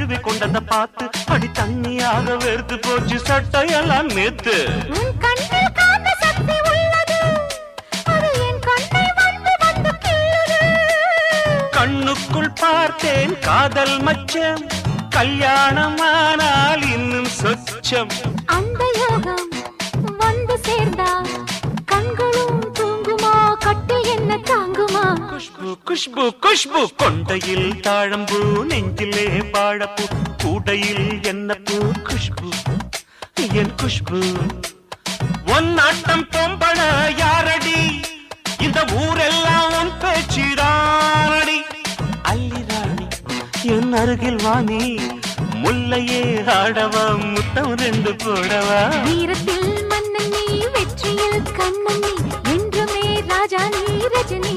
கழுவி கொண்டத பார்த்து அடி தண்ணியாக வெறுத்து போச்சு சட்டையெல்லாம் நேத்து. கண்ணுக்குள் பார்த்தேன் காதல் மச்சம், கல்யாணமானால் இன்னும் சொச்சம். அந்த யோகம் வந்து சேர்ந்தா கண்களும் தூங்குமா, கட்டில் என்ன தாங்குமா? குஷ்பு குஷ்பு குஷ்பு, கொண்டையில் தாழம்பூ, நெஞ்சிலே வாழப்பூ, கூடையில் என்ன பூ? குஷ்பு என் குஷ்பு. ஒன் ஆட்டம் பொம்பள யாரடி, இந்த ஊரெல்லாம் உன் பேச்சிடானடி. அல்லி ராணி என் அருகில் வாணி, முல்லையே ஆடவா, முத்தம் ரெண்டு போடவா. வீரத்தில் மன்னன் நீ, வெற்றியில் கண்ணன் நீ, என்றுமே ராஜா நீ, ரஜினி